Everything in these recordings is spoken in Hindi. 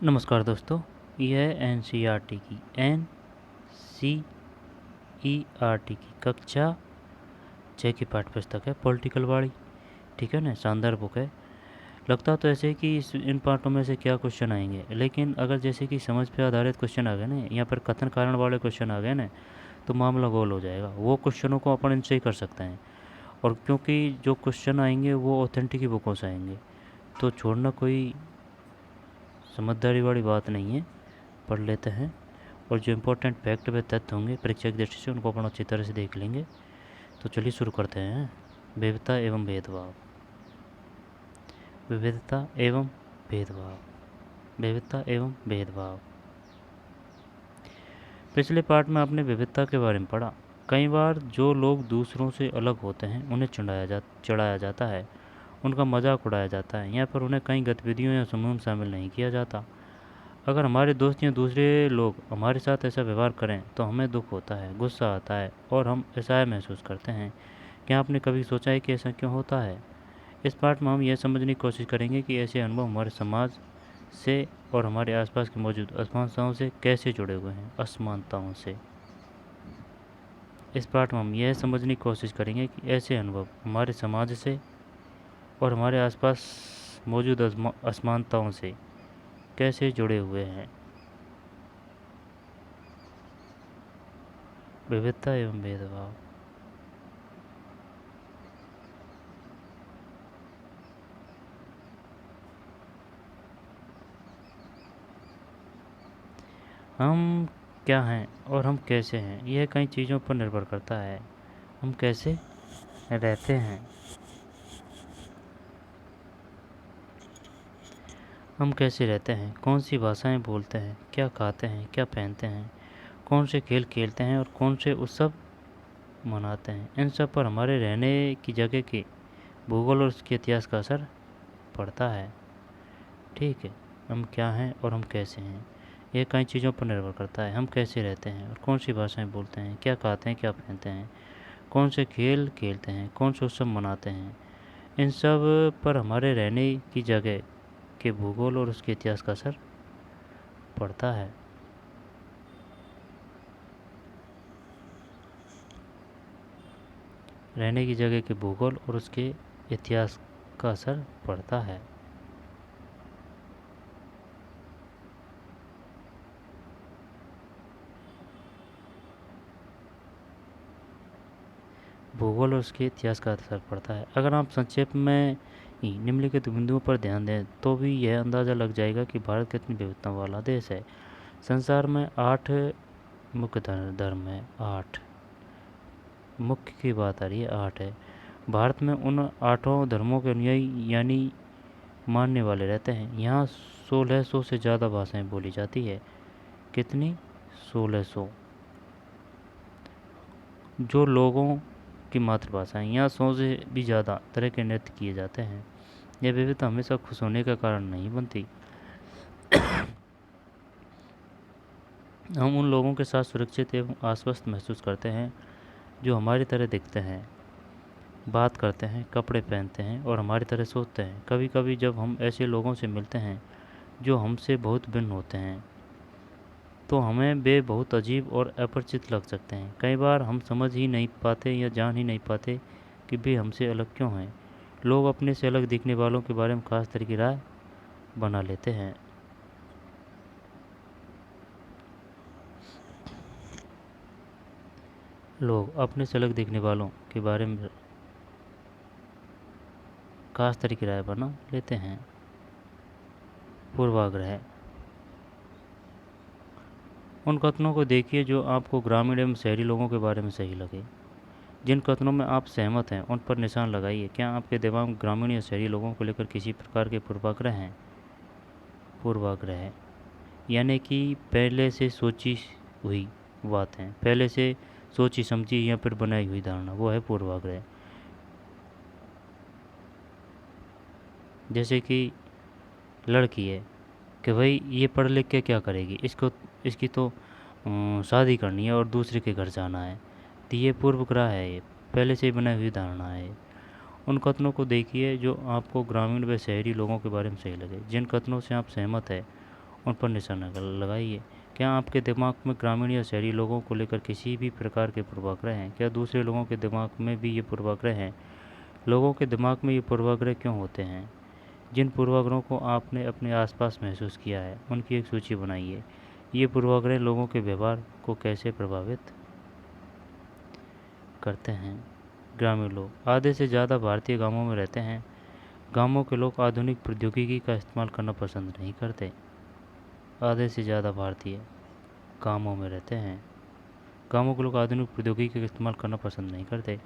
नमस्कार दोस्तों, यह एनसीईआरटी की एनसीईआरटी की कक्षा 6 की पाठ्य पुस्तक है पॉलिटिकल वाली। ठीक है ना, शानदार बुक है। लगता तो ऐसे कि इन पाठों में से क्या क्वेश्चन आएंगे, लेकिन अगर जैसे कि समझ पे आधारित क्वेश्चन आ गए ना, यहाँ पर कथन कारण वाले क्वेश्चन आ गए ना, तो मामला गोल हो जाएगा। वो क्वेश्चनों को अपन इनसे ही कर सकते हैं, और क्योंकि जो क्वेश्चन आएंगे वो ऑथेंटिक ही बुकों से आएंगे, तो छोड़ना कोई समझदारी वाली बात नहीं है। पढ़ लेते हैं, और जो इम्पोर्टेंट फैक्ट व तथ्य होंगे परीक्षा की दृष्टि से उनको अपन अच्छी तरह से देख लेंगे। तो चलिए शुरू करते हैं। विविधता एवं भेदभाव। विविधता एवं भेदभाव। विविधता एवं भेदभाव। पिछले पार्ट में आपने विविधता के बारे में पढ़ा। कई बार जो लोग दूसरों से अलग होते हैं उन्हें चढ़ाया जाता है, उनका मजाक उड़ाया जाता है। यहाँ पर उन्हें कई गतिविधियों या समूह में शामिल नहीं किया जाता। अगर हमारे दोस्त या दूसरे लोग हमारे साथ ऐसा व्यवहार करें तो हमें दुख होता है, गुस्सा आता है, और हम असहाय महसूस करते हैं। क्या आपने कभी सोचा है कि ऐसा क्यों होता है? इस पाठ में हम यह समझने की कोशिश करेंगे कि ऐसे अनुभव हमारे समाज से और हमारे आसपास की मौजूद असमानताओं से कैसे जुड़े हुए हैं। असमानताओं से इस पाठ में हम यह समझने की कोशिश करेंगे कि ऐसे अनुभव हमारे समाज से और हमारे आसपास मौजूद असमानताओं से कैसे जुड़े हुए हैं। विविधता एवं भेदभाव। हम क्या हैं और हम कैसे हैं, यह कई चीज़ों पर निर्भर करता है। हम कैसे रहते हैं, हम कैसे रहते हैं, कौन सी भाषाएं बोलते हैं, क्या खाते हैं, क्या पहनते हैं, कौन से खेल खेलते हैं और कौन से उत्सव मनाते हैं, इन सब पर हमारे रहने की जगह के भूगोल और उसके इतिहास का असर पड़ता है। ठीक है, हम क्या हैं और हम कैसे हैं, यह कई चीज़ों पर निर्भर करता है। हम कैसे रहते हैं और कौन सी भाषाएं बोलते हैं, क्या खाते हैं, क्या पहनते हैं, कौन से खेल खेलते हैं, कौन से उत्सव मनाते हैं, इन सब पर हमारे रहने की जगह के भूगोल और उसके इतिहास का असर पड़ता है। रहने की जगह के भूगोल और उसके इतिहास का असर पड़ता है। भूगोल और उसके इतिहास का असर पड़ता है। अगर आप संक्षेप में ही निम्नलिखित बिंदुओं पर ध्यान दें तो भी यह अंदाज़ा लग जाएगा कि भारत कितनी विविधता वाला देश है। संसार में 8 मुख्य धर्म है। 8 मुख्य की बात आ रही है, 8 है। भारत में उन 8 धर्मों के अनुयायी यानी मानने वाले रहते हैं। यहाँ 1600 से ज़्यादा भाषाएं बोली जाती है। कितनी? 1600। जो लोगों की मातृभाषा है। यहाँ 100 से भी ज़्यादा तरह के नृत्य किए जाते हैं। यह विविधता हमेशा खुश होने का कारण नहीं बनती। हम उन लोगों के साथ सुरक्षित एवं आश्वस्त महसूस करते हैं जो हमारी तरह दिखते हैं, बात करते हैं, कपड़े पहनते हैं और हमारी तरह सोचते हैं। कभी कभी जब हम ऐसे लोगों से मिलते हैं जो हमसे बहुत भिन्न होते हैं तो हमें वे बहुत अजीब और अपरिचित लग सकते हैं। कई बार हम समझ ही नहीं पाते या जान ही नहीं पाते कि वे हमसे अलग क्यों हैं। लोग अपने से अलग दिखने वालों के बारे में खास तरह की राय बना लेते हैं। लोग अपने से अलग दिखने वालों के बारे में खास तरह की राय बना लेते हैं। पूर्वाग्रह। उन कथनों को देखिए जो आपको ग्रामीण एवं शहरी लोगों के बारे में सही लगे। जिन कथनों में आप सहमत हैं उन पर निशान लगाइए। क्या आपके दिमाग में ग्रामीण या शहरी लोगों को लेकर किसी प्रकार के पूर्वाग्रह हैं? पूर्वाग्रह यानी कि पहले से सोची हुई बातें, पहले से सोची समझी या फिर बनाई हुई धारणा, वो है पूर्वाग्रह। जैसे कि लड़की है कि भाई ये पढ़ लिख के क्या करेगी, इसको इसकी तो शादी करनी है और दूसरे के घर जाना है। तो ये पूर्वाग्रह है, ये पहले से ही बनाई हुई धारणा है। उन कथनों को देखिए जो आपको ग्रामीण व शहरी लोगों के बारे में सही लगे। जिन कथनों से आप सहमत है उन पर निशाना लगाइए। क्या आपके दिमाग में ग्रामीण या शहरी लोगों को लेकर किसी भी प्रकार के पूर्वाग्रह हैं? क्या दूसरे लोगों के दिमाग में भी ये पूर्वाग्रह हैं? लोगों के दिमाग में ये पूर्वाग्रह क्यों होते हैं? जिन पूर्वाग्रहों को आपने अपने आसपास महसूस किया है उनकी एक सूची बनाइए। ये पूर्वाग्रह लोगों के व्यवहार को कैसे प्रभावित करते हैं? ग्रामीण लोग आधे से ज़्यादा भारतीय गांवों में रहते हैं। गांवों के लोग आधुनिक प्रौद्योगिकी का इस्तेमाल करना पसंद नहीं करते। आधे से ज़्यादा भारतीय गांवों में रहते हैं। गांवों के लोग आधुनिक प्रौद्योगिकी का इस्तेमाल करना पसंद नहीं करते।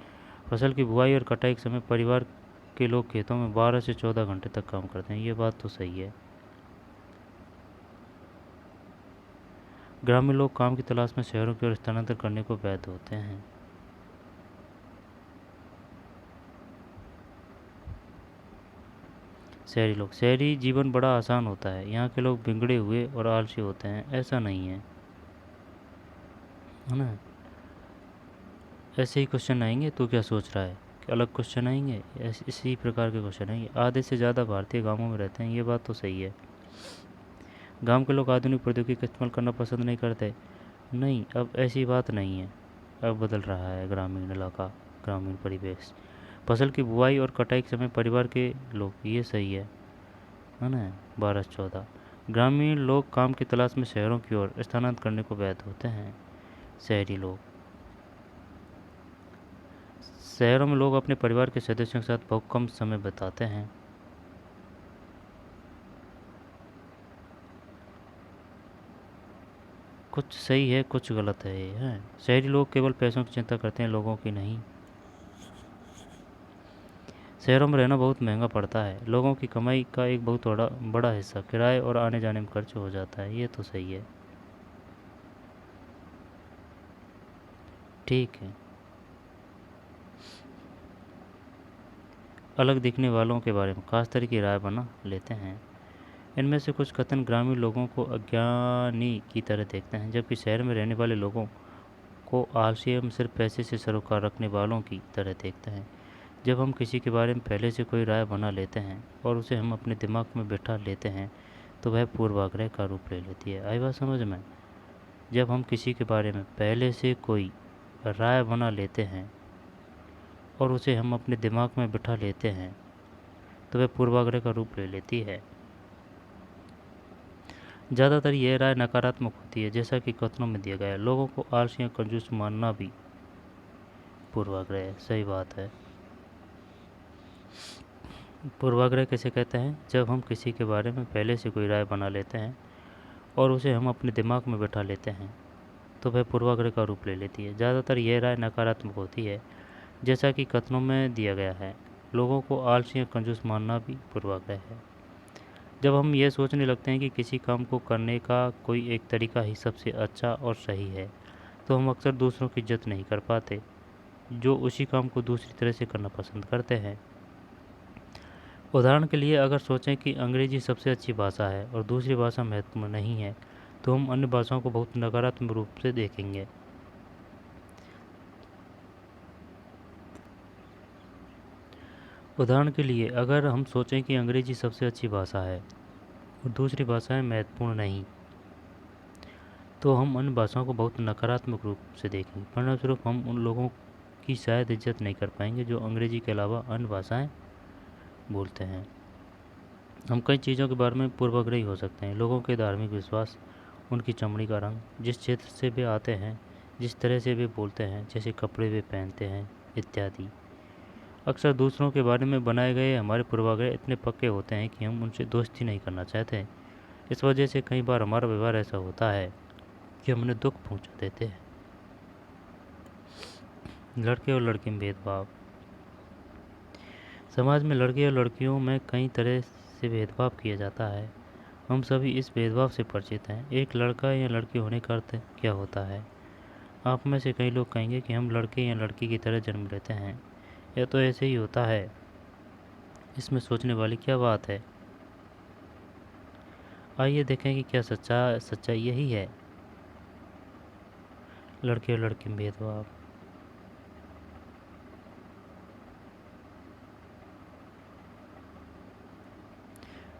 फसल की बुआई और कटाई के समय परिवार के लोग खेतों में 12 से 14 घंटे तक काम करते हैं। ये बात तो सही है। ग्रामीण लोग काम की तलाश में शहरों की ओर स्थानांतर करने को बाध्य होते हैं। शहरी लोग शहरी जीवन बड़ा आसान होता है। यहाँ के लोग बिगड़े हुए और आलसी होते हैं। ऐसा नहीं है, है ना? ऐसे ही क्वेश्चन आएंगे। तो क्या सोच रहा है कि अलग क्वेश्चन आएंगे? इसी प्रकार के क्वेश्चन आएंगे। आधे से ज़्यादा भारतीय गांवों में रहते हैं। ये बात तो सही है। गांव के लोग आधुनिक प्रौद्योगिकी का इस्तेमाल करना पसंद नहीं करते। नहीं, अब ऐसी बात नहीं है। अब बदल रहा है ग्रामीण इलाका, ग्रामीण परिवेश। फसल की बुआई और कटाई के समय परिवार के लोग, ये सही है ना? 12 से 14। ग्रामीण लोग काम की तलाश में शहरों की ओर स्थानांतरित करने को बाध्य होते हैं। शहरी लोग शहरों में लोग अपने परिवार के सदस्यों के साथ बहुत कम समय बिताते हैं। कुछ सही है, कुछ गलत है ये है। शहरी लोग केवल पैसों की चिंता करते हैं, लोगों की नहीं। शहरों में रहना बहुत महंगा पड़ता है। लोगों की कमाई का एक बहुत बड़ा बड़ा हिस्सा किराए और आने जाने में खर्च हो जाता है। ये तो सही है। ठीक है। अलग दिखने वालों के बारे में खास तरह की राय बना लेते हैं। इनमें से कुछ कथन ग्रामीण लोगों को अज्ञानी की तरह देखते हैं, जबकि शहर में रहने वाले लोगों को आलसी एवं सिर्फ पैसे से सरोकार रखने वालों की तरह देखते हैं। जब हम किसी के बारे में पहले से कोई राय बना लेते हैं और उसे हम अपने दिमाग में बैठा लेते हैं तो वह पूर्वाग्रह का रूप ले लेती है। आई बात समझ में? जब हम किसी के बारे में पहले से कोई राय बना लेते हैं और उसे हम अपने दिमाग में बिठा लेते हैं तो वह पूर्वाग्रह का रूप ले लेती है। ज़्यादातर यह राय नकारात्मक होती है, जैसा कि कथनों में दिया गया है। लोगों को आलसी या कंजूस मानना भी पूर्वाग्रह है। सही बात है। पूर्वाग्रह किसे कहते हैं? जब हम किसी के बारे में पहले से कोई राय बना लेते हैं और उसे हम अपने दिमाग में बैठा लेते हैं तो वह पूर्वाग्रह का रूप ले लेती है। ज़्यादातर यह राय नकारात्मक होती है, जैसा कि कथनों में दिया गया है। लोगों को आलसी या कंजूस मानना भी पूर्वाग्रह है। जब हम ये सोचने लगते हैं कि किसी काम को करने का कोई एक तरीका ही सबसे अच्छा और सही है तो हम अक्सर दूसरों की इज्जत नहीं कर पाते जो उसी काम को दूसरी तरह से करना पसंद करते हैं। उदाहरण के लिए, अगर सोचें कि अंग्रेजी सबसे अच्छी भाषा है और दूसरी भाषा महत्वपूर्ण नहीं है तो हम अन्य भाषाओं को बहुत नकारात्मक रूप से देखेंगे। उदाहरण के लिए, अगर हम सोचें कि अंग्रेजी सबसे अच्छी भाषा है और दूसरी भाषाएं महत्वपूर्ण नहीं, तो हम अन्य भाषाओं को बहुत नकारात्मक रूप से देखेंगे। परिणामस्वरूप हम उन लोगों की शायद इज्जत नहीं कर पाएंगे जो अंग्रेजी के अलावा अन्य भाषाएं बोलते हैं। हम कई चीज़ों के बारे में पूर्वाग्रही हो सकते हैं। लोगों के धार्मिक विश्वास, उनकी चमड़ी का रंग, जिस क्षेत्र से वे आते हैं, जिस तरह से वे बोलते हैं, जैसे कपड़े वे पहनते हैं इत्यादि। अक्सर दूसरों के बारे में बनाए गए हमारे पूर्वाग्रह इतने पक्के होते हैं कि हम उनसे दोस्ती नहीं करना चाहते। इस वजह से कई बार हमारा व्यवहार ऐसा होता है कि हम उन्हें दुख पहुंचा देते हैं। लड़के और लड़की में भेदभाव। समाज में लड़के और लड़कियों में कई तरह से भेदभाव किया जाता है। हम सभी इस भेदभाव से परिचित हैं। एक लड़का या लड़की होने का अर्थ क्या होता है? आप में से कई लोग कहेंगे कि हम लड़के या लड़की की तरह जन्म लेते हैं। यह तो ऐसे ही होता है। इसमें सोचने वाली क्या बात है? आइए देखें कि क्या सच्चाई यही है। लड़के और लड़की में भेदभाव।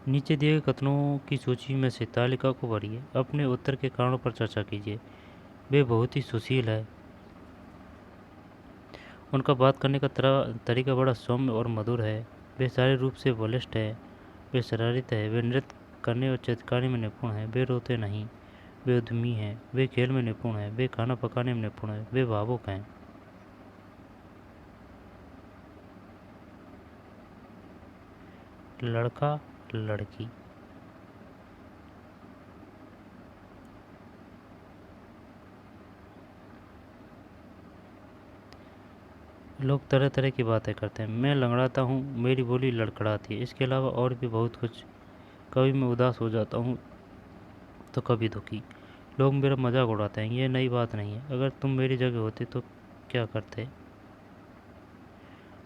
नीचे दिए गए कथनों की सूची में से तालिका को भरिए, अपने उत्तर के कारणों पर चर्चा कीजिए। वे बहुत ही सुशील है, उनका बात करने का तरीका बड़ा सौम्य और मधुर है। वे शारीरिक रूप से बलिष्ठ है, वे शरारत है, वे नृत्य करने और चित्रकारी में निपुण है, वे रोते नहीं, वे उद्यमी हैं, वे खेल में निपुण है, वे खाना पकाने में निपुण है, वे भावुक हैं। लड़का लड़की। लोग तरह तरह की बातें करते हैं। मैं लंगड़ाता हूँ, मेरी बोली लड़खड़ाती है। इसके अलावा और भी बहुत कुछ। कभी मैं उदास हो जाता हूँ तो कभी दुखी। लोग मेरा मजाक उड़ाते हैं। ये नई बात नहीं है। अगर तुम मेरी जगह होते तो क्या करते?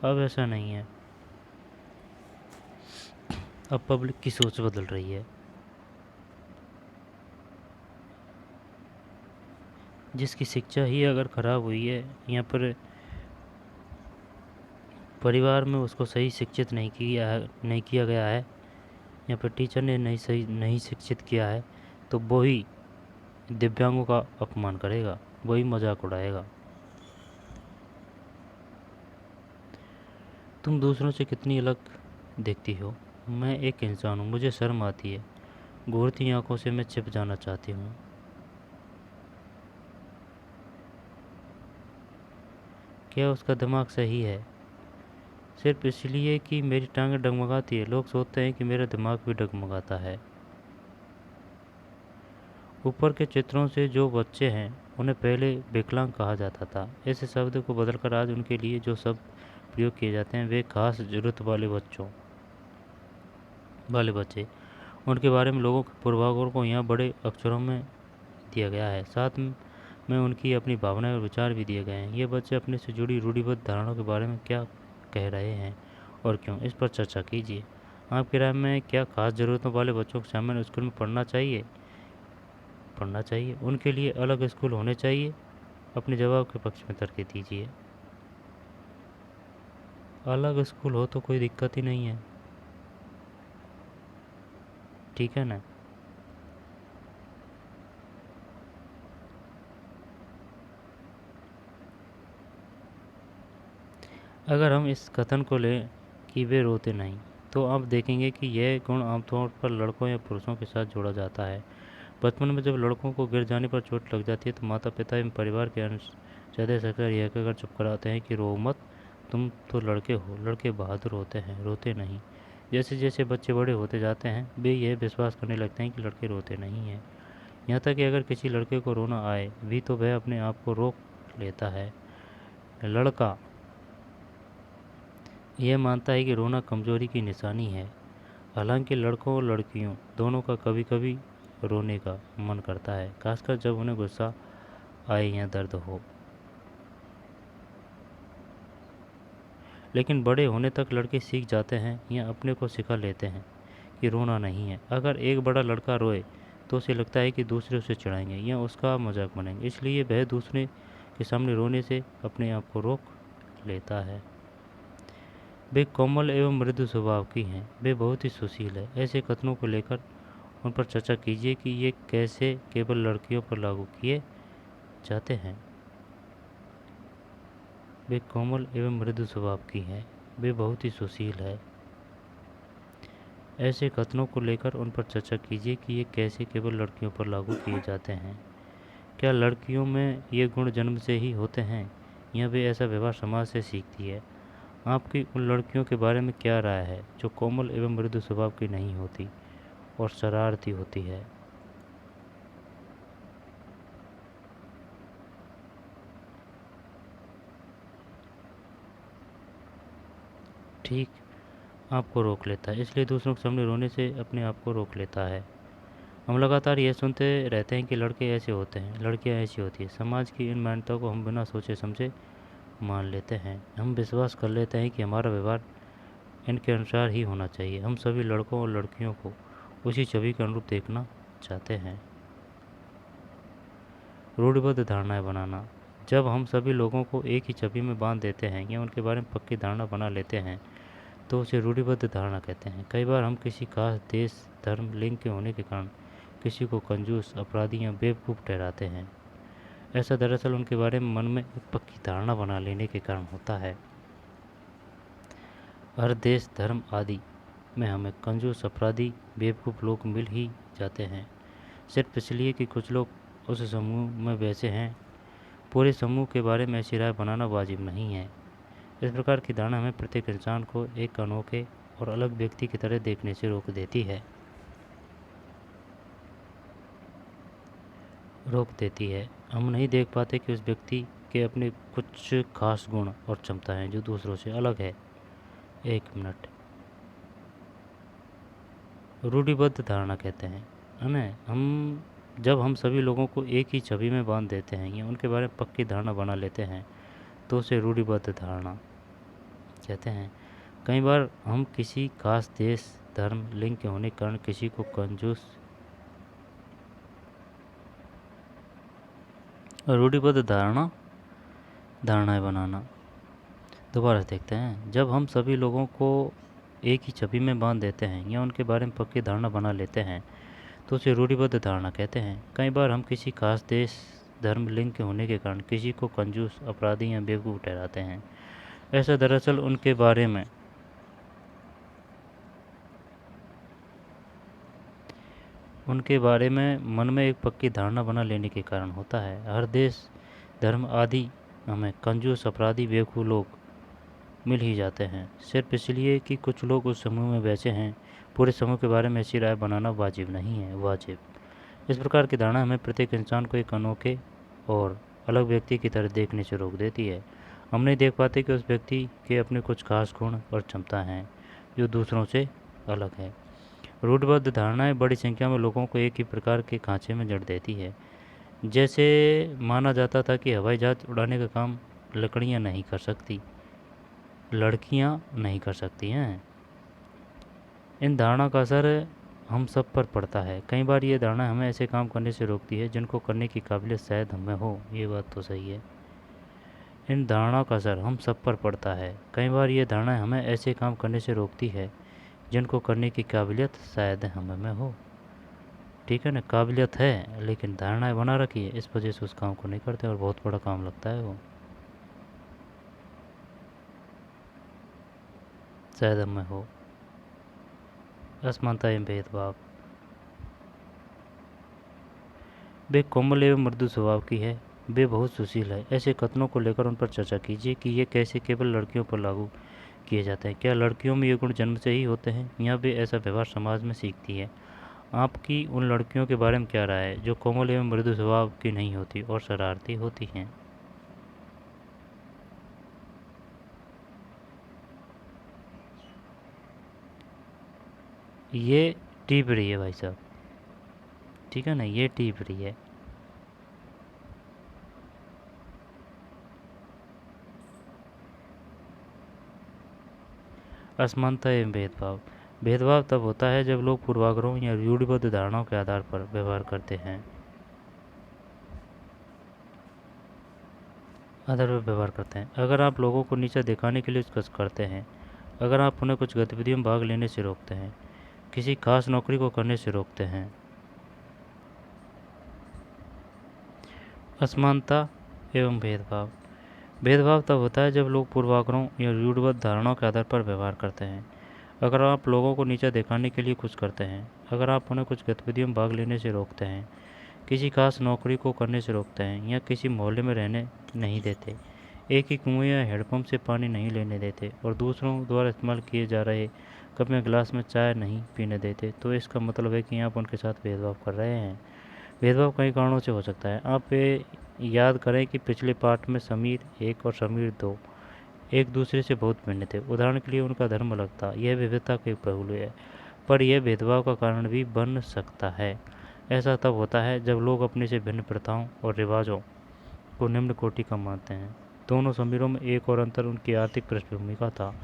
अब ऐसा नहीं है। अब पब्लिक की सोच बदल रही है। जिसकी शिक्षा ही अगर ख़राब हुई है, यहाँ पर परिवार में उसको सही शिक्षित नहीं किया गया है, यहाँ पर टीचर ने नहीं शिक्षित किया है, तो वो ही दिव्यांगों का अपमान करेगा, वही मजाक उड़ाएगा। तुम दूसरों से कितनी अलग दिखती हो। मैं एक इंसान हूँ, मुझे शर्म आती है। घूरती आंखों से मैं छिप जाना चाहती हूँ। क्या उसका दिमाग सही है? सिर्फ इसलिए कि मेरी टांगें डगमगाती है, लोग सोचते हैं कि मेरा दिमाग भी डगमगाता है। ऊपर के चित्रों से जो बच्चे हैं उन्हें पहले विकलांग कहा जाता था। इस शब्द को बदलकर आज उनके लिए जो शब्द प्रयोग किए जाते हैं वे खास जरूरत वाले बच्चे, उनके बारे में लोगों के पूर्वाग्रहों को यहाँ बड़े अक्षरों में दिया गया है। साथ में उनकी अपनी भावनाएं और विचार भी दिए गए हैं। ये बच्चे अपने से जुड़ी रूढ़िबद्ध धारणाओं के बारे में क्या कह रहे हैं और क्यों, इस पर चर्चा कीजिए। आपकी राय में क्या खास ज़रूरतों वाले बच्चों को सामान्य स्कूल में पढ़ना चाहिए? उनके लिए अलग स्कूल होने चाहिए? अपने जवाब के पक्ष में तर्क दीजिए। अलग स्कूल हो तो कोई दिक्कत ही नहीं है, ठीक है ना? अगर हम इस कथन को लें कि वे रोते नहीं, तो आप देखेंगे कि यह गुण आमतौर पर लड़कों या पुरुषों के साथ जोड़ा जाता है। बचपन में जब लड़कों को गिर जाने पर चोट लग जाती है तो माता पिता एवं परिवार के अन्य सदस्य अक्सर यह कहकर चुप कराते हैं कि रो मत, तुम तो लड़के हो, लड़के बहादुर होते हैं, रोते नहीं। जैसे जैसे बच्चे बड़े होते जाते हैं वे यह विश्वास करने लगते हैं कि लड़के रोते नहीं हैं। यहाँ तक कि अगर किसी लड़के को रोना आए भी तो वह अपने आप को रोक लेता है। लड़का यह मानता है कि रोना कमजोरी की निशानी है। हालांकि लड़कों और लड़कियों दोनों का कभी कभी रोने का मन करता है, खासकर जब उन्हें गुस्सा आए या दर्द हो। लेकिन बड़े होने तक लड़के सीख जाते हैं या अपने को सिखा लेते हैं कि रोना नहीं है। अगर एक बड़ा लड़का रोए तो उसे लगता है कि दूसरे उसे चिढ़ाएंगे या उसका मजाक बनाएंगे, इसलिए वह दूसरे के सामने रोने से अपने आप को रोक लेता है। वे कोमल एवं मृदु स्वभाव की हैं, वे बहुत ही सुशील है। ऐसे कथनों को लेकर उन पर चर्चा कीजिए कि ये कैसे केवल लड़कियों पर लागू किए जाते हैं। वे कोमल एवं मृदु स्वभाव की हैं, वे बहुत ही सुशील है। ऐसे कथनों को लेकर उन पर चर्चा कीजिए कि ये कैसे केवल लड़कियों पर लागू किए जाते हैं। क्या लड़कियों में ये गुण जन्म से ही होते हैं या वे ऐसा व्यवहार समाज से सीखती है? आपकी उन लड़कियों के बारे में क्या राय है जो कोमल एवं मृदु स्वभाव की नहीं होती और शरारती होती है? ठीक आपको रोक लेता है, इसलिए दूसरों के सामने रोने से अपने आप को रोक लेता है। हम लगातार ये सुनते रहते हैं कि लड़के ऐसे होते हैं, लड़कियां ऐसी होती है। समाज की इन मान्यताओं को हम बिना सोचे समझे मान लेते हैं। हम विश्वास कर लेते हैं कि हमारा व्यवहार इनके अनुसार ही होना चाहिए। हम सभी लड़कों और लड़कियों को उसी छवि के अनुरूप देखना चाहते हैं। रूढ़िबद्ध धारणाएं बनाना। जब हम सभी लोगों को एक ही छवि में बांध देते हैं या उनके बारे में पक्की धारणा बना लेते हैं तो उसे रूढ़िबद्ध धारणा कहते हैं। कई बार हम किसी खास देश, धर्म, लिंग के होने के कारण किसी को कंजूस, अपराधी या बेवकूफ़ ठहराते हैं। ऐसा दरअसल उनके बारे में मन में एक पक्की धारणा बना लेने के कारण होता है। हर देश, धर्म आदि में हमें कंजूस, अपराधी, बेवकूफ़ लोग मिल ही जाते हैं, सिर्फ इसलिए कि कुछ लोग उस समूह में वैसे हैं। पूरे समूह के बारे में ऐसी राय बनाना वाजिब नहीं है। इस प्रकार की धारणा हमें प्रत्येक इंसान को एक अनोखे और अलग व्यक्ति की तरह देखने से रोक देती है। हम नहीं देख पाते कि उस व्यक्ति के अपने कुछ खास गुण और क्षमता हैं जो दूसरों से अलग है। 1 मिनट। रूढ़िबद्ध धारणा कहते हैं, है ना? जब हम सभी लोगों को एक ही छवि में बांध देते हैं या उनके बारे में पक्की धारणा बना लेते हैं तो उसे रूढ़िबद्ध धारणा कहते हैं। कई बार हम किसी खास देश, धर्म, लिंग के होने के कारण किसी को कंजूस, रूढ़िबद्ध धारणाएं बनाना। दोबारा देखते हैं। जब हम सभी लोगों को एक ही छवि में बांध देते हैं या उनके बारे में पक्की धारणा बना लेते हैं तो उसे रूढ़िबद्ध धारणा कहते हैं। कई बार हम किसी खास देश, धर्म, लिंग के होने के कारण किसी को कंजूस, अपराधी या बेवकूफ़ ठहराते हैं। ऐसा दरअसल उनके बारे में मन में एक पक्की धारणा बना लेने के कारण होता है। हर देश, धर्म आदि हमें कंजूस, अपराधी, बेवकूफ़ लोग मिल ही जाते हैं, सिर्फ इसलिए कि कुछ लोग उस समूह में वैसे हैं। पूरे समूह के बारे में ऐसी राय बनाना वाजिब नहीं है। वाजिब। इस प्रकार की धारणा हमें प्रत्येक इंसान को एक अनोखे और अलग व्यक्ति की तरह देखने से रोक देती है। हम नहीं देख पाते कि उस व्यक्ति के अपने कुछ खास गुण और क्षमता हैं जो दूसरों से अलग है। रूढ़िबद्ध धारणाएं बड़ी संख्या में लोगों को एक ही प्रकार के खांचे में जड़ देती है। जैसे माना जाता था कि हवाई जहाज उड़ाने का काम लड़कियां नहीं कर सकती हैं। इन धारणा का असर हम सब पर पड़ता है। कई बार ये धारणा हमें ऐसे काम करने से रोकती है जिनको करने की काबिलियत शायद हमें हो। ये बात तो सही है। इन धारणाओं का असर हम सब पर पड़ता है। कई बार ये धारणा हमें ऐसे काम करने से रोकती है जिनको करने की काबिलियत शायद हमें में हो। ठीक है ना? काबिलियत है लेकिन धारणाएं बना रखी है, इस वजह से उस काम को नहीं करते और बहुत बड़ा काम लगता है वो, शायद हमें हो। असमानता एवं भेदभाव। वे कोमल एवं मृदु स्वभाव की है, वे बहुत सुशील है। ऐसे कथनों को लेकर उन पर चर्चा कीजिए कि ये कैसे केवल लड़कियों पर लागू किए जाते हैं। क्या लड़कियों में ये गुण जन्म से ही होते हैं या वे ऐसा व्यवहार समाज में सीखती है? आपकी उन लड़कियों के बारे में क्या राय है जो कोमल एवं मृदु स्वभाव की नहीं होती और शरारती होती हैं? ये टीप रही है भाई साहब, ठीक है ना? ये टीप रही है। असमानता एवं भेदभाव। भेदभाव तब होता है जब लोग पूर्वाग्रहों या रूढ़िबद्ध धारणाओं के आधार पर व्यवहार करते हैं। अगर आप लोगों को नीचा दिखाने के लिए कुछ करते हैं, अगर आप उन्हें कुछ गतिविधियों में भाग लेने से रोकते हैं, किसी खास नौकरी को करने से रोकते हैं। असमानता एवं भेदभाव। भेदभाव तब होता है जब लोग पूर्वाग्रहों या रूढ़िबद्ध धारणाओं के आधार पर व्यवहार करते हैं। अगर आप लोगों को नीचा दिखाने के लिए कुछ करते हैं, अगर आप उन्हें कुछ गतिविधियों में भाग लेने से रोकते हैं, किसी खास नौकरी को करने से रोकते हैं या किसी मोहल्ले में रहने नहीं देते, एक ही कुएं या हैंडपंप से पानी नहीं लेने देते और दूसरों द्वारा इस्तेमाल किए जा रहे कप में गिलास में चाय नहीं पीने देते, तो इसका मतलब है कि आप उनके साथ भेदभाव कर रहे हैं। भेदभाव कई कारणों से हो सकता है। आप ये याद करें कि पिछले पाठ में समीर 1 और समीर 2 एक दूसरे से बहुत भिन्न थे। उदाहरण के लिए उनका धर्म अलग था। यह विविधता का एक पहलू है, पर यह भेदभाव का कारण भी बन सकता है। ऐसा तब होता है जब लोग अपने से भिन्न प्रथाओं और रिवाजों को निम्न कोटि का मानते हैं। दोनों समीरों में एक और अंतर उनकी आर्थिक पृष्ठभूमि का था।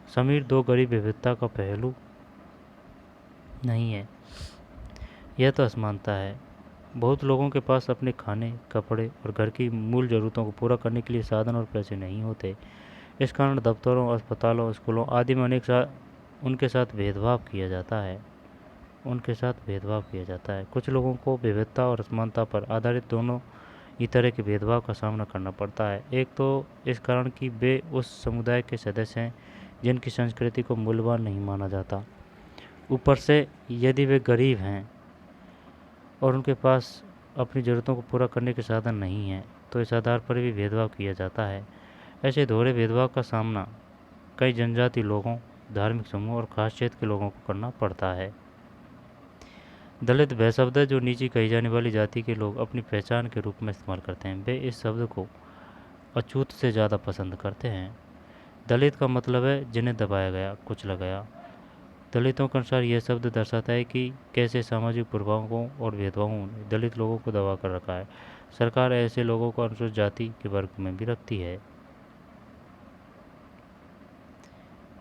समीर 2 गरीब विविधता का पहलू नहीं है, यह तो असमानता है। बहुत लोगों के पास अपने खाने, कपड़े और घर की मूल ज़रूरतों को पूरा करने के लिए साधन और पैसे नहीं होते, इस कारण दफ्तरों, अस्पतालों, स्कूलों आदि में उनके साथ भेदभाव किया जाता है। कुछ लोगों को विविधता और असमानता पर आधारित दोनों ही तरह के भेदभाव का सामना करना पड़ता है। एक तो इस कारण कि वे उस समुदाय के सदस्य हैं जिनकी संस्कृति को मूल्यवान नहीं माना जाता। ऊपर से यदि वे गरीब हैं और उनके पास अपनी ज़रूरतों को पूरा करने के साधन नहीं हैं, तो इस आधार पर भी भेदभाव किया जाता है। ऐसे दोहरे भेदभाव का सामना कई जनजाति लोगों, धार्मिक समूह और खास क्षेत्र के लोगों को करना पड़ता है। दलित वह शब्द है जो नीचे कही जाने वाली जाति के लोग अपनी पहचान के रूप में इस्तेमाल करते हैं। वे इस शब्द को अछूत से ज़्यादा पसंद करते हैं। दलित का मतलब है जिन्हें दबाया गया, कुचला गया। दलितों के अनुसार यह शब्द दर्शाता है कि कैसे सामाजिक प्रभावों और भेदभावों ने दलित लोगों को दबा कर रखा है। सरकार ऐसे लोगों को अनुसूचित जाति के वर्ग में भी रखती है।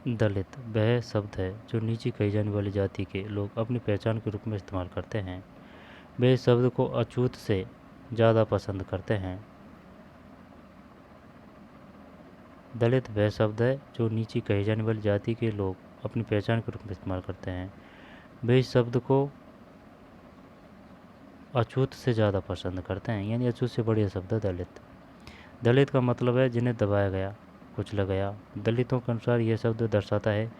दलित वह शब्द है जो नीचे कही जाने वाली जाति के लोग अपनी पहचान के रूप में इस्तेमाल करते हैं। वे इस शब्द को अछूत से ज़्यादा पसंद करते हैं। दलित वह शब्द है जो नीचे कही जाने वाली जाति के लोग अपनी पहचान के रूप में इस्तेमाल करते हैं। वे इस शब्द को अछूत से ज़्यादा पसंद करते हैं, यानी अछूत से बढ़िया शब्द है दलित। दलित का मतलब है जिन्हें दबाया गया, कुचला गया। दलितों के अनुसार यह शब्द दर्शाता है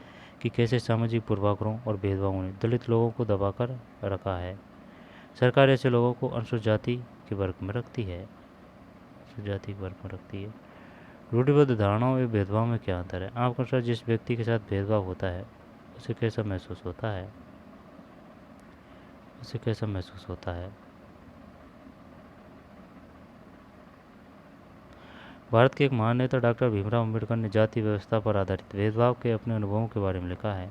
कि कैसे सामाजिक पूर्वाग्रहों और भेदभावों ने दलित लोगों को दबाकर रखा है। सरकार ऐसे लोगों को अनुसूचित जाति के वर्ग में रखती है। रूढ़िबद्ध धारणाओं एवं भेदभाव में क्या अंतर है? आपके अनुसार जिस व्यक्ति के साथ भेदभाव होता है उसे कैसा महसूस होता है? भारत के एक महान नेता डॉक्टर भीमराव अम्बेडकर ने जाति व्यवस्था पर आधारित भेदभाव के अपने अनुभवों के बारे में लिखा है।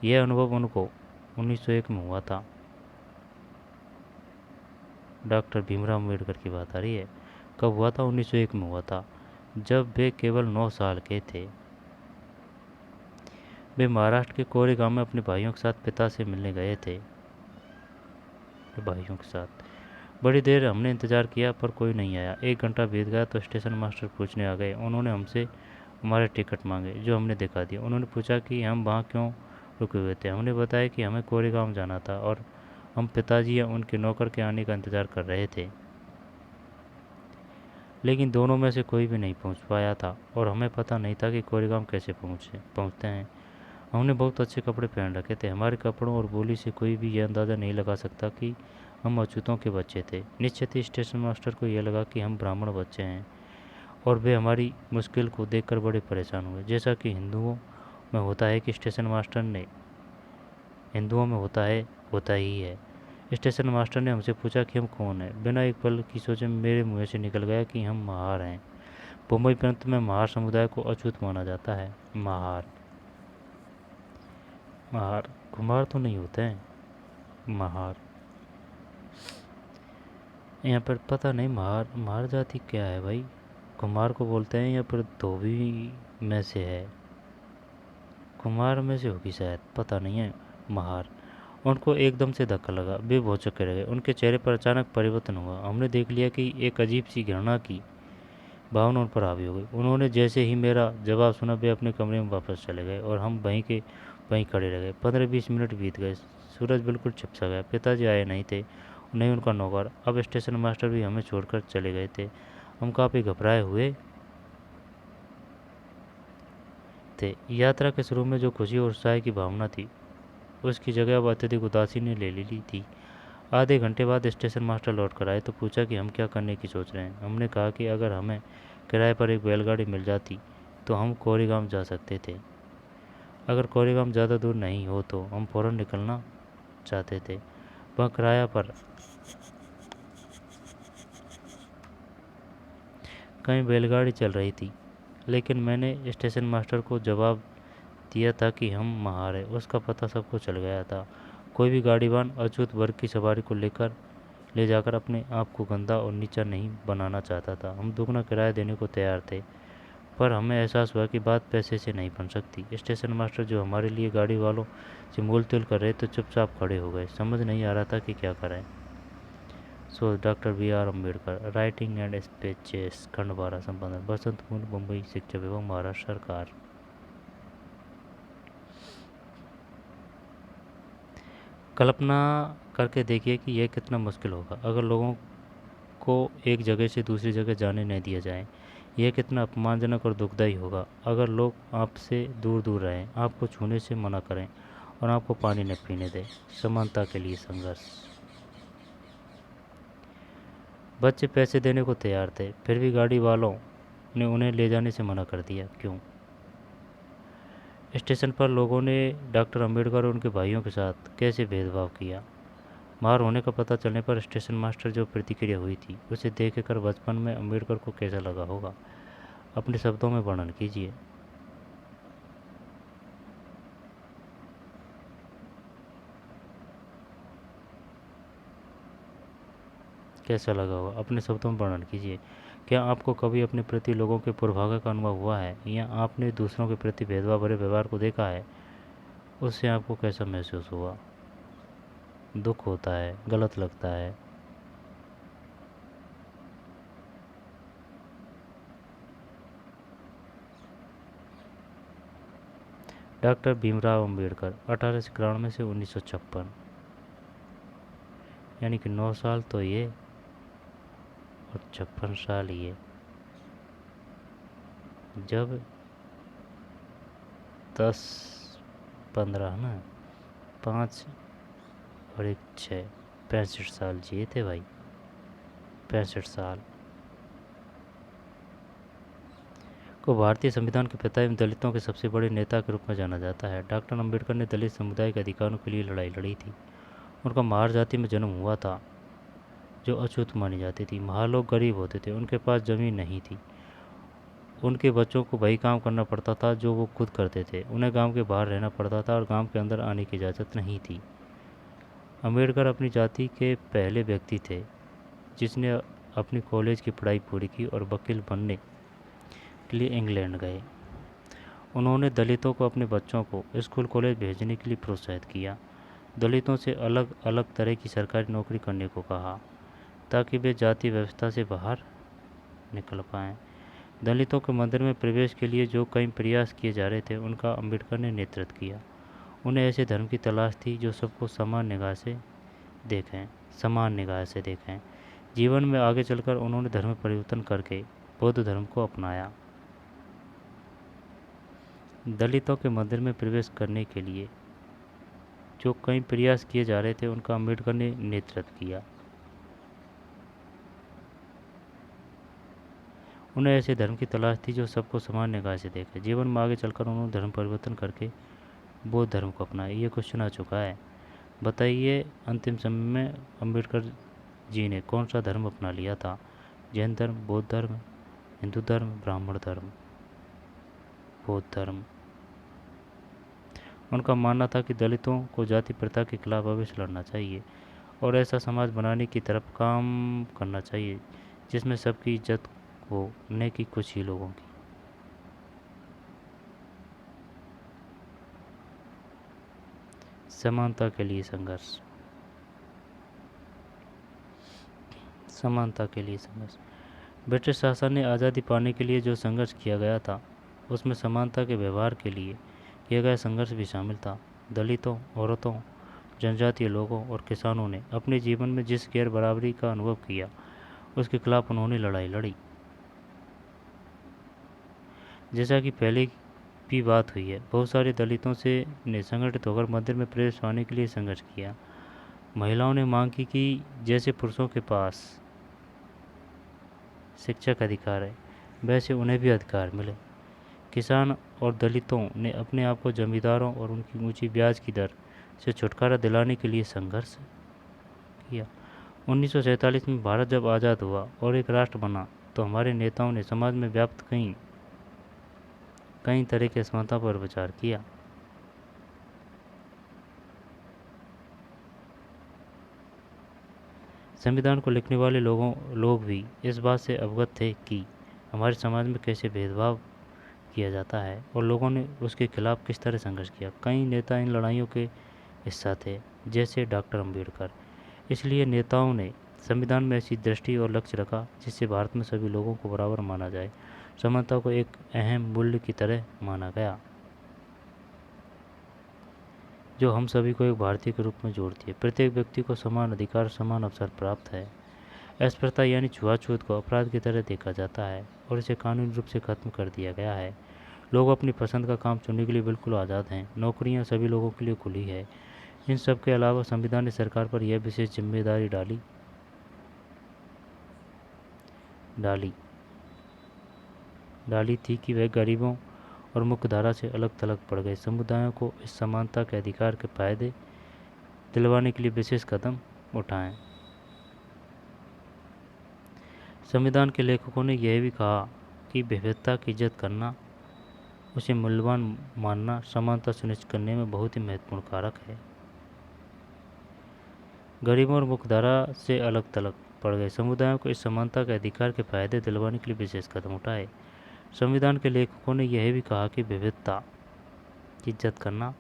यह अनुभव उनको 1901 में हुआ था। डॉक्टर भीमराव अम्बेडकर की बात आ रही है। कब हुआ था? 1901 में हुआ था, जब वे केवल 9 साल के थे। वे महाराष्ट्र के कोरेगांव में अपने भाइयों के साथ पिता से मिलने गए थे। बड़ी देर हमने इंतज़ार किया पर कोई नहीं आया। 1 घंटा बीत गया तो स्टेशन मास्टर पूछने आ गए। उन्होंने हमसे हमारे टिकट मांगे, जो हमने दिखा दिए। उन्होंने पूछा कि हम वहाँ क्यों रुके हुए थे। हमने बताया कि हमें कोरेगांव जाना था और हम पिताजी या उनके नौकर के आने का इंतज़ार कर रहे थे, लेकिन दोनों में से कोई भी नहीं पहुंच पाया था और हमें पता नहीं था कि कोरेगांव कैसे पहुंचते हैं। हमने बहुत अच्छे कपड़े पहन रखे थे। हमारे कपड़ों और बोली से कोई भी यह अंदाज़ा नहीं लगा सकता कि हम अछूतों के बच्चे थे। निश्चित ही स्टेशन मास्टर को यह लगा कि हम ब्राह्मण बच्चे हैं और वे हमारी मुश्किल को देखकर बड़े परेशान हुए। जैसा कि हिंदुओं में होता है कि स्टेशन मास्टर ने होता ही है। स्टेशन मास्टर ने हमसे पूछा कि हम कौन हैं। बिना एक पल की सोचे मेरे मुँह से निकल गया कि हम महार हैं। मुंबई प्रांत में महार समुदाय को अछूत माना जाता है। महार कुम्हार तो नहीं होते हैं, महार। यहाँ पर पता नहीं महार जाति क्या है भाई। कुम्हार को बोलते हैं या फिर धोबी में से है, कुम्हार में से होगी शायद, पता नहीं है। महार। उनको एकदम से धक्का लगा, वे भौचक्के रह गए। उनके चेहरे पर अचानक परिवर्तन हुआ। हमने देख लिया कि एक अजीब सी घृणा की भावना उन पर हावी हो गई। उन्होंने जैसे ही मेरा जवाब सुना वे अपने कमरे में वापस चले गए और हम वहीं खड़े रह गए। 15-20 मिनट बीत गए। सूरज बिल्कुल छिप सा गया। पिताजी आए नहीं थे, नहीं उनका नौकर। अब स्टेशन मास्टर भी हमें छोड़कर चले गए थे। हम काफ़ी घबराए हुए थे। यात्रा के शुरू में जो खुशी और उत्साह की भावना थी उसकी जगह अब अत्यधिक उदासी ने ले ली थी। आधे घंटे बाद स्टेशन मास्टर लौट कर आए तो पूछा कि हम क्या करने की सोच रहे हैं। हमने कहा कि अगर हमें किराए पर एक बैलगाड़ी मिल जाती तो हम कोरेगांव जा सकते थे। अगर कोरेगांव ज़्यादा दूर नहीं हो तो हम फ़ौरन निकलना चाहते थे। वह किराया पर कहीं बैलगाड़ी चल रही थी, लेकिन मैंने स्टेशन मास्टर को जवाब दिया था कि हम महार हैं। उसका पता सबको चल गया था। कोई भी गाड़ीवान अछूत वर्ग की सवारी को ले जाकर अपने आप को गंदा और नीचा नहीं बनाना चाहता था। हम दुगना किराया देने को तैयार थे, पर हमें एहसास हुआ कि बात पैसे से नहीं बन सकती। स्टेशन मास्टर जो हमारे लिए गाड़ी वालों से मोल तोल कर रहे तो चुपचाप खड़े हो गए। समझ नहीं आ रहा था कि क्या करें। So doctor B R Ambedkar, writing and speeches, खंड 12 संपादन बसंत कुंज, मुंबई, शिक्षा विभाग, महाराष्ट्र सरकार। कल्पना करके देखिए कि यह कितना मुश्किल होगा अगर लोगों को एक जगह से दूसरी जगह जाने नहीं दिया जाए। यह कितना अपमानजनक और दुखदायी होगा अगर लोग आपसे दूर दूर रहें, आपको छूने से मना करें और आपको पानी न पीने दें। समानता के लिए संघर्ष। बच्चे पैसे देने को तैयार थे, फिर भी गाड़ी वालों ने उन्हें ले जाने से मना कर दिया। क्यों? स्टेशन पर लोगों ने डॉक्टर अंबेडकर और उनके भाइयों के साथ कैसे भेदभाव किया। मार होने का पता चलने पर स्टेशन मास्टर जो प्रतिक्रिया हुई थी उसे देखकर बचपन में अंबेडकर को कैसा लगा होगा। अपने शब्दों में वर्णन कीजिए। कैसा लगा होगा अपने शब्दों में वर्णन कीजिए। क्या आपको कभी अपने प्रति लोगों के पूर्वाग्रह का अनुभव हुआ है या आपने दूसरों के प्रति भेदभाव भरे व्यवहार को देखा है? उससे आपको कैसा महसूस हुआ? दुख होता है, गलत लगता है? डॉक्टर भीमराव अंबेडकर 1891 से 1956, यानी कि 9 साल तो ये और 56 साल ये। जब 10 15 ना, 5 और 1 6, 65 साल जिए थे भाई। 65 साल को भारतीय संविधान के पिता एवं दलितों के सबसे बड़े नेता के रूप में जाना जाता है। डॉक्टर अंबेडकर ने दलित समुदाय के अधिकारों के लिए लड़ाई लड़ी थी। उनका महार जाति में जन्म हुआ था जो अछूत मानी जाती थी। महार लोग गरीब होते थे, उनके पास ज़मीन नहीं थी, उनके बच्चों को वही काम करना पड़ता था जो वो खुद करते थे। उन्हें गांव के बाहर रहना पड़ता था और गांव के अंदर आने की इजाज़त नहीं थी। अंबेडकर अपनी जाति के पहले व्यक्ति थे जिसने अपनी कॉलेज की पढ़ाई पूरी की और वकील बनने के लिए इंग्लैंड गए। उन्होंने दलितों को अपने बच्चों को स्कूल कॉलेज भेजने के लिए प्रोत्साहित किया। दलितों से अलग अलग तरह की सरकारी नौकरी करने को कहा ताकि वे जाति व्यवस्था से बाहर निकल पाएँ। दलितों के मंदिर में प्रवेश के लिए जो कई प्रयास किए जा रहे थे उनका अंबेडकर ने नेतृत्व किया। उन्हें ऐसे धर्म की तलाश थी जो सबको समान निगाह से देखें। जीवन में आगे चलकर उन्होंने धर्म परिवर्तन करके बौद्ध धर्म को अपनाया। दलितों के मंदिर में प्रवेश करने के लिए जो कई प्रयास किए जा रहे थे उनका अंबेडकर ने नेतृत्व किया। उन्हें ऐसे धर्म की तलाश थी जो सबको समान निगाह से देखे। जीवन में आगे चलकर उन्होंने धर्म परिवर्तन करके बौद्ध धर्म को अपनाया। ये क्वेश्चन आ चुका है। बताइए अंतिम समय में अंबेडकर जी ने कौन सा धर्म अपना लिया था? जैन धर्म, बौद्ध धर्म, हिंदू धर्म, ब्राह्मण धर्म? बौद्ध धर्म। उनका मानना था कि दलितों को जाति प्रथा के खिलाफ अवश्य लड़ना चाहिए और ऐसा समाज बनाने की तरफ काम करना चाहिए जिसमें सबकी इज्जत हो, न कि कुछ ही लोगों की। समानता के लिए संघर्ष। समानता के लिए संघर्ष। ब्रिटिश शासन ने आज़ादी पाने के लिए जो संघर्ष किया गया था उसमें समानता के व्यवहार के लिए किया गया संघर्ष भी शामिल था। दलितों, औरतों, जनजातीय लोगों और किसानों ने अपने जीवन में जिस गैर बराबरी का अनुभव किया उसके खिलाफ उन्होंने लड़ाई लड़ी। जैसा कि पहले भी बात हुई है, बहुत सारे दलितों से ने संगठित होकर मंदिर में प्रवेश पाने के लिए संघर्ष किया। महिलाओं ने मांग की कि जैसे पुरुषों के पास शिक्षा का अधिकार है वैसे उन्हें भी अधिकार मिले। किसान और दलितों ने अपने आप को जमींदारों और उनकी ऊंची ब्याज की दर से छुटकारा दिलाने के लिए संघर्ष किया। 1947 में भारत जब आज़ाद हुआ और एक राष्ट्र बना तो हमारे नेताओं ने समाज में व्याप्त कई तरह की असमानता पर विचार किया। संविधान को लिखने वाले लोग भी इस बात से अवगत थे कि हमारे समाज में कैसे भेदभाव किया जाता है और लोगों ने उसके खिलाफ किस तरह संघर्ष किया। कई नेता इन लड़ाइयों के हिस्सा थे जैसे डॉक्टर अंबेडकर। इसलिए नेताओं ने संविधान में ऐसी दृष्टि और लक्ष्य रखा जिससे भारत में सभी लोगों को बराबर माना जाए। समानता को एक अहम मूल्य की तरह माना गया जो हम सभी को एक भारतीय के रूप में जोड़ती है। प्रत्येक व्यक्ति को समान अधिकार, समान अवसर प्राप्त है। अस्पृश्यता यानी छुआछूत को अपराध की तरह देखा जाता है और इसे कानूनी रूप से खत्म कर दिया गया है। लोग अपनी पसंद का काम चुनने के लिए बिल्कुल आज़ाद हैं। नौकरियां सभी लोगों के लिए खुली है। इन सब के अलावा संविधान ने सरकार पर यह विशेष जिम्मेदारी डाली थी कि वह गरीबों और मुख्यधारा से अलग थलग पड़ गए समुदायों को इस समानता के अधिकार के फायदे दिलवाने के लिए विशेष कदम उठाएं। संविधान के लेखकों ने यह भी कहा कि विविधता की इज्जत करना, उसे मूल्यवान मानना समानता सुनिश्चित करने में बहुत ही महत्वपूर्ण कारक है। गरीबों और मुख्यधारा से अलग थलग पड़ गए समुदायों को इस समानता के अधिकार के फायदे दिलवाने के लिए विशेष कदम उठाए। संविधान के लेखकों ने यह भी कहा कि विविधता की इज्जत करना,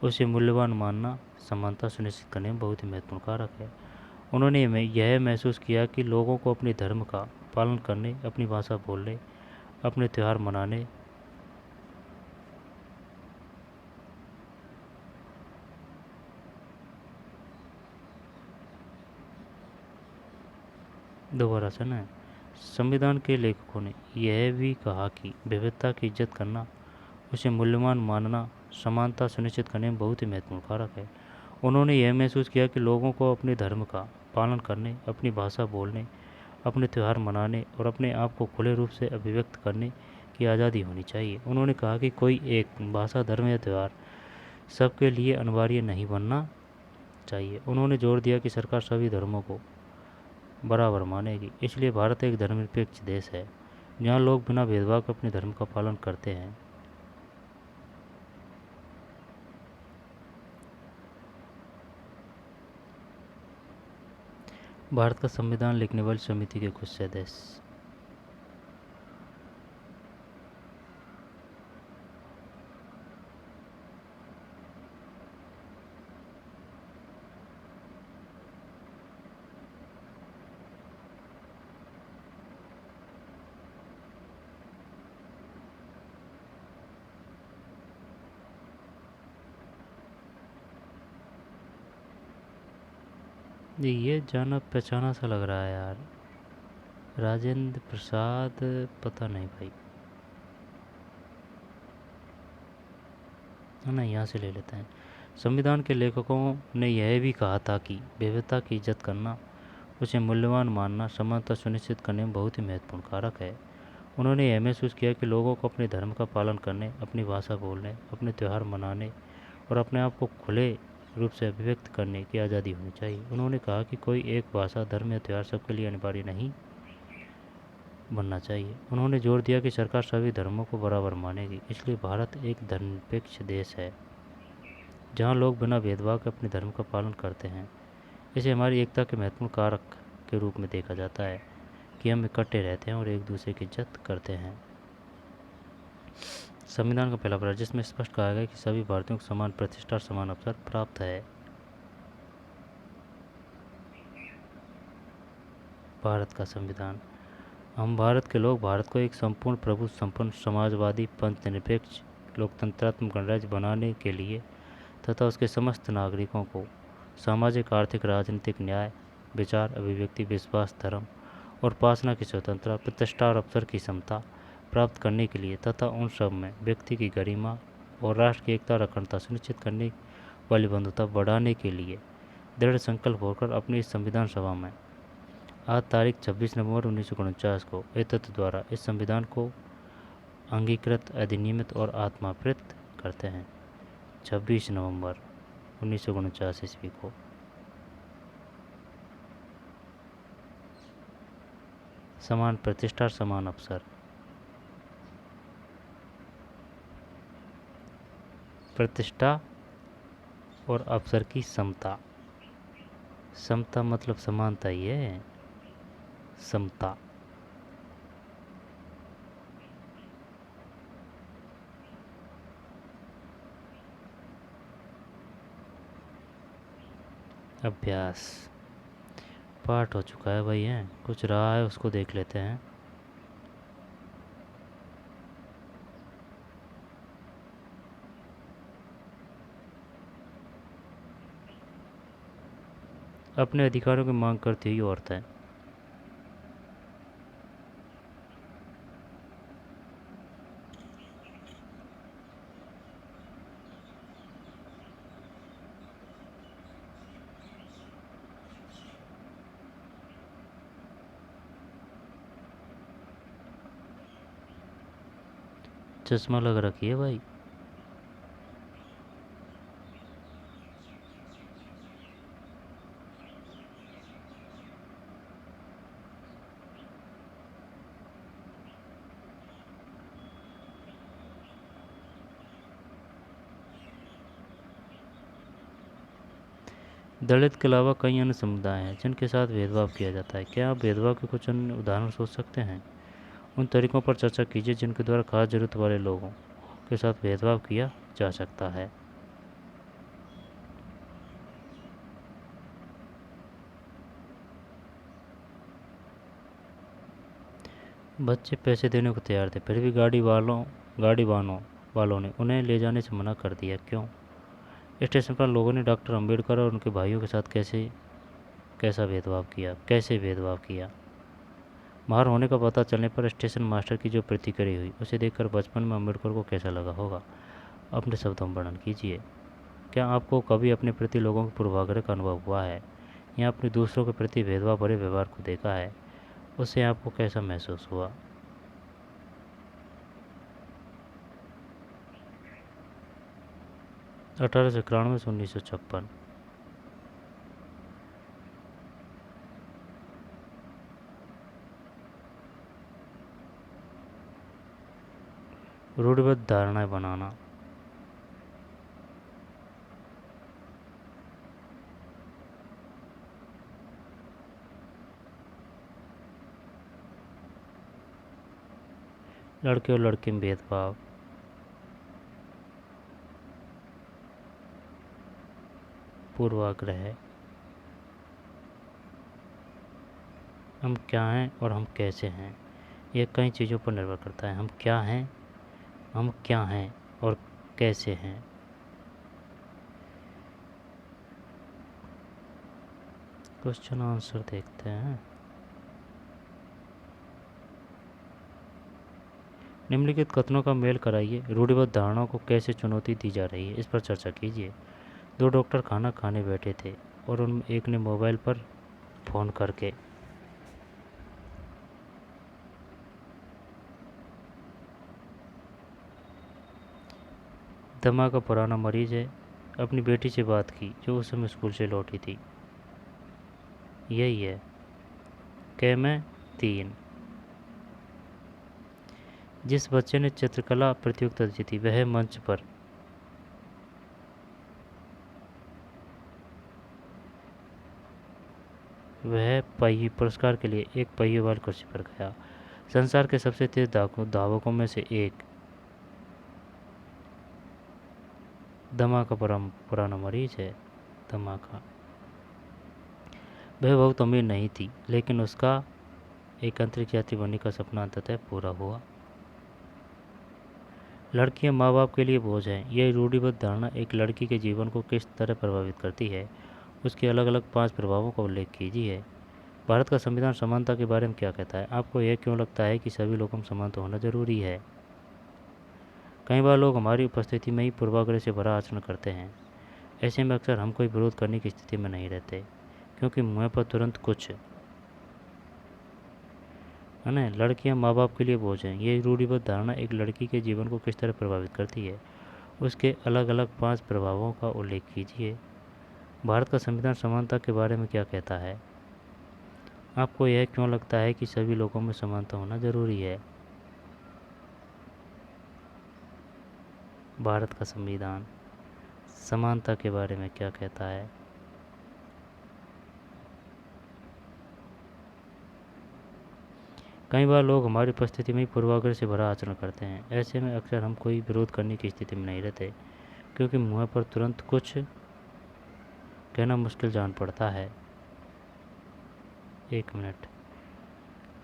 उसे मूल्यवान मानना समानता सुनिश्चित करने में बहुत ही महत्वपूर्ण कारक है। उन्होंने यह महसूस किया कि लोगों को अपने धर्म का पालन करने, अपनी भाषा बोलने, अपने त्यौहार मनाने, दोबारा सुना है। संविधान के लेखकों ने यह भी कहा कि विविधता की इज्जत करना, उसे मूल्यवान मानना समानता सुनिश्चित करने में बहुत ही महत्वपूर्ण कारक है। उन्होंने यह महसूस किया कि लोगों को अपने धर्म का पालन करने, अपनी भाषा बोलने, अपने त्यौहार मनाने और अपने आप को खुले रूप से अभिव्यक्त करने की आज़ादी होनी चाहिए। उन्होंने कहा कि कोई एक भाषा, धर्म या त्यौहार सबके लिए अनिवार्य नहीं बनना चाहिए। उन्होंने जोर दिया कि सरकार सभी धर्मों को बराबर मानेगी। इसलिए भारत एक धर्मनिरपेक्ष देश है जहाँ लोग बिना भेदभाव के अपने धर्म का पालन करते हैं। भारत का संविधान लिखने वाली समिति के कुछ सदस्य। ये जाना पहचाना सा लग रहा है यार। राजेंद्र प्रसाद, पता नहीं भाई, है ना, यहाँ से ले लेते हैं। संविधान के लेखकों ने यह भी कहा था कि विविधता की इज्जत करना, उसे मूल्यवान मानना समानता सुनिश्चित करने में बहुत ही महत्वपूर्ण कारक है। उन्होंने यह महसूस किया कि लोगों को अपने धर्म का पालन करने, अपनी भाषा बोलने, अपने त्यौहार मनाने और अपने आप को खुले रूप से अभिव्यक्त करने की आज़ादी होनी चाहिए। उन्होंने कहा कि कोई एक भाषा, धर्म या त्यौहार सबके लिए अनिवार्य नहीं बनना चाहिए। उन्होंने जोर दिया कि सरकार सभी धर्मों को बराबर मानेगी। इसलिए भारत एक धर्मनिरपेक्ष देश है जहाँ लोग बिना भेदभाव के अपने धर्म का पालन करते हैं। इसे हमारी एकता के महत्वपूर्ण कारक के रूप में देखा जाता है कि हम इकट्ठे रहते हैं और एक दूसरे की इज्जत करते हैं। संविधान का पहला प्रारूप जिसमें स्पष्ट कहा गया कि सभी भारतीयों को समान प्रतिष्ठा और समान अवसर प्राप्त है। भारत का संविधान। हम भारत के लोग भारत को एक संपूर्ण प्रभु संपन्न समाजवादी पंथ निरपेक्ष लोकतंत्रात्मक गणराज्य बनाने के लिए तथा उसके समस्त नागरिकों को सामाजिक, आर्थिक, राजनीतिक न्याय, विचार, अभिव्यक्ति, विश्वास, धर्म और उपासना की स्वतंत्रता, प्रतिष्ठा और अवसर की समता प्राप्त करने के लिए तथा उन सब में व्यक्ति की गरिमा और राष्ट्र की एकता और अखंडता सुनिश्चित करने वाली बंधुता बढ़ाने के लिए दृढ़ संकल्प होकर अपनी इस संविधान सभा में आज तारीख 26 नवंबर 1949 को एतत् द्वारा इस संविधान को अंगीकृत, अधिनियमित और आत्माप्रित करते हैं। 26 नवंबर 1949 ईस्वी को। समान प्रतिष्ठा और समान अवसर। प्रतिष्ठा और अवसर की समता। समता मतलब समानता ही है, समता। अभ्यास। पाठ हो चुका है भाई, है कुछ रहा है उसको देख लेते हैं। अपने अधिकारों की मांग करती हुई औरतें। चश्मा लग रखी है भाई। दलित के अलावा कई अन्य समुदाय हैं जिनके साथ भेदभाव किया जाता है। क्या आप भेदभाव के कुछ अन्य उदाहरण सोच सकते हैं? उन तरीकों पर चर्चा कीजिए जिनके द्वारा खास जरूरत वाले लोगों के साथ भेदभाव किया जा सकता है। बच्चे पैसे देने को तैयार थे, फिर भी गाड़ी वालों ने उन्हें ले जाने से मना कर दिया, क्यों? स्टेशन पर लोगों ने डॉक्टर अंबेडकर और उनके भाइयों के साथ कैसे भेदभाव किया? मार होने का पता चलने पर स्टेशन मास्टर की जो प्रतिक्रिया हुई उसे देखकर बचपन में अंबेडकर को कैसा लगा होगा? अपने शब्दों में वर्णन कीजिए। क्या आपको कभी अपने प्रति लोगों के पूर्वाग्रह का अनुभव हुआ है या अपने दूसरों के प्रति भेदभाव भरे व्यवहार को देखा है? उससे आपको कैसा महसूस हुआ? 1891 से 1956। रूढ़िबद्ध धारणाएं बनाना। लड़के और लड़की में भेदभाव। पूर्वाग्रह। हम क्या हैं और हम कैसे हैं, यह कई चीज़ों पर निर्भर करता है। हम क्या हैं और कैसे हैं। क्वेश्चन आंसर देखते हैं। निम्नलिखित कथनों का मेल कराइए। रूढ़िबद्ध धारणाओं को कैसे चुनौती दी जा रही है, इस पर चर्चा कीजिए। दो डॉक्टर खाना खाने बैठे थे और उनमें एक ने मोबाइल पर फ़ोन करके दमा का पुराना मरीज है, अपनी बेटी से बात की जो उस समय स्कूल से लौटी थी। यही है। कै में 3। जिस बच्चे ने चित्रकला प्रतियोगिता जीती वह मंच पर वह पहिए पुरस्कार के लिए एक पहिए वाली कुर्सी पर गया। संसार के सबसे तेज धावकों में से एक दमा का पुराना मरीज है। दमा का वह बहुत अमीर नहीं थी, लेकिन उसका एक अंतरिक्ष यात्री बनने का सपना अंततः पूरा हुआ। लड़कियां माँ बाप के लिए बोझ हैं। यह रूढ़िबद्ध धारणा एक लड़की के जीवन को किस तरह प्रभावित करती है, उसके अलग अलग 5 प्रभावों का उल्लेख कीजिए। भारत का संविधान समानता के बारे में क्या कहता है? आपको यह क्यों लगता है कि सभी लोगों में समानता होना जरूरी है? कई बार लोग हमारी उपस्थिति में ही पूर्वाग्रह से भरा आचरण करते हैं। ऐसे में अक्सर हम कोई विरोध करने की स्थिति में नहीं रहते, क्योंकि मुँह पर तुरंत कुछ है ना। लड़कियां माँ बाप के लिए बोझ हैं। ये रूढ़िबद्ध धारणा एक लड़की के जीवन को किस तरह प्रभावित करती है, उसके अलग अलग 5 प्रभावों का उल्लेख कीजिए। भारत का संविधान समानता के बारे में क्या कहता है? आपको यह क्यों लगता है कि सभी लोगों में समानता होना जरूरी है? भारत का संविधान समानता के बारे में क्या कहता है? कई बार लोग हमारी उपस्थिति में ही पूर्वाग्रह से भरा आचरण करते हैं। ऐसे में अक्सर हम कोई विरोध करने की स्थिति में नहीं रहते, क्योंकि मुँह पर तुरंत कुछ कहना मुश्किल जान पड़ता है। एक मिनट।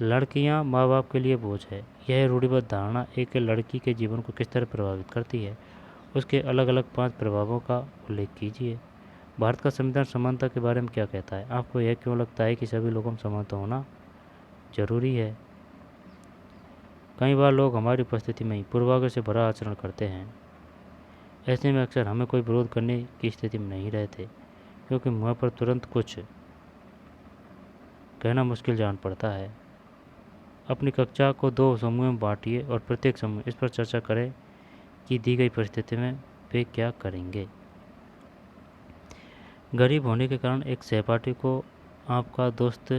लड़कियां माँ बाप के लिए बोझ है, यह रूढ़िबद्ध धारणा एक लड़की के जीवन को किस तरह प्रभावित करती है, उसके अलग अलग 5 प्रभावों का उल्लेख कीजिए। भारत का संविधान समानता के बारे में क्या कहता है? आपको यह क्यों लगता है कि सभी लोगों में समानता होना जरूरी है? कई बार लोग हमारी उपस्थिति में ही पूर्वाग्रह से भरा आचरण करते हैं। ऐसे में अक्सर हमें कोई विरोध करने की स्थिति में नहीं रहते, क्योंकि मुँह पर तुरंत कुछ कहना मुश्किल जान पड़ता है। अपनी कक्षा को 2 समूहों में बांटिए और प्रत्येक समूह इस पर चर्चा करें कि दी गई परिस्थिति में वे क्या करेंगे। गरीब होने के कारण एक सहपाठी को आपका दोस्त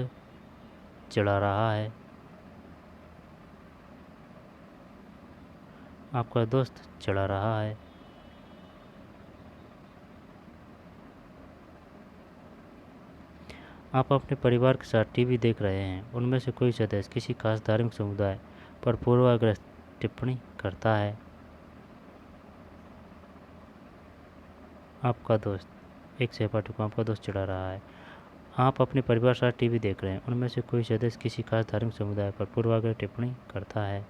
चिढ़ा रहा है। आपका दोस्त चिढ़ा रहा है। आप अपने परिवार के साथ टीवी देख रहे हैं, उनमें से कोई सदस्य किसी खास धार्मिक समुदाय पर पूर्वाग्रह टिप्पणी करता है। आपका दोस्त एक सहपाठी को आपका दोस्त चिढ़ा रहा है। आप अपने परिवार के साथ टीवी देख रहे हैं, उनमें से कोई सदस्य किसी खास धार्मिक समुदाय पर पूर्वाग्रह टिप्पणी करता है।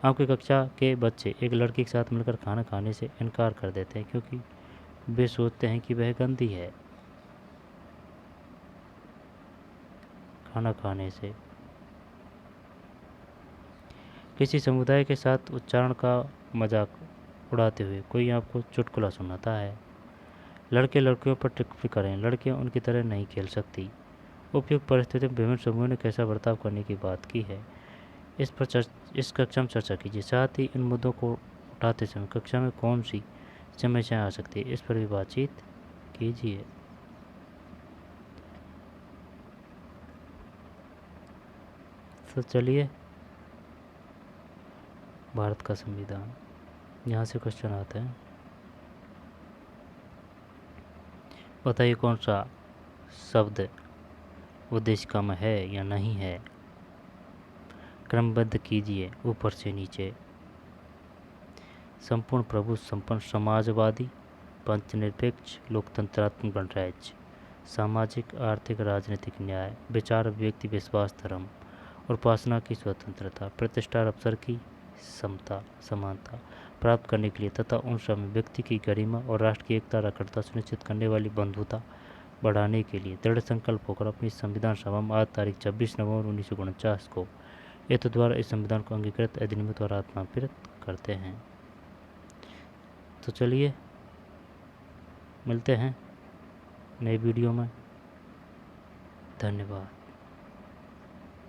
आपकी कक्षा के बच्चे एक लड़की के साथ मिलकर खाना खाने से इनकार कर देते हैं क्योंकि वे सोचते हैं कि वह गंदी है। खाना खाने से किसी समुदाय के साथ उच्चारण का मजाक उड़ाते हुए कोई आपको चुटकुला सुनाता है। लड़के लड़कियों पर टिप्पणी करें, लड़कियां उनकी तरह नहीं खेल सकती। उपयुक्त परिस्थिति में विभिन्न समूहों ने कैसा बर्ताव करने की बात की है, इस कक्षा में चर्चा कीजिए। साथ ही इन मुद्दों को उठाते समय कक्षा में कौन सी समस्याएं आ सकती है, इस पर भी बातचीत कीजिए। तो चलिए, भारत का संविधान, यहाँ से क्वेश्चन आते हैं। बताइए कौन सा शब्द उद्देश्य में है या नहीं है। क्रमबद्ध कीजिए ऊपर से नीचे। संपूर्ण प्रभु, संपन्न समाजवादी, पंचनिरपेक्ष, लोकतंत्रात्मक गणराज्य, सामाजिक आर्थिक राजनीतिक न्याय, विचार व्यक्ति विश्वास धर्म, उपासना की स्वतंत्रता, प्रतिष्ठा और अवसर की समता समानता प्राप्त करने के लिए तथा उन समय व्यक्ति की गरिमा और राष्ट्र की एकता और अखंडता सुनिश्चित करने वाली बंधुता बढ़ाने के लिए दृढ़ संकल्प होकर अपनी संविधान सभा में आज तारीख 26 नवंबर 1949 को हेतु द्वारा इस संविधान को अंगीकृत, अधिनियमित और आत्मापित करते हैं। तो चलिए, मिलते हैं नए वीडियो में। धन्यवाद।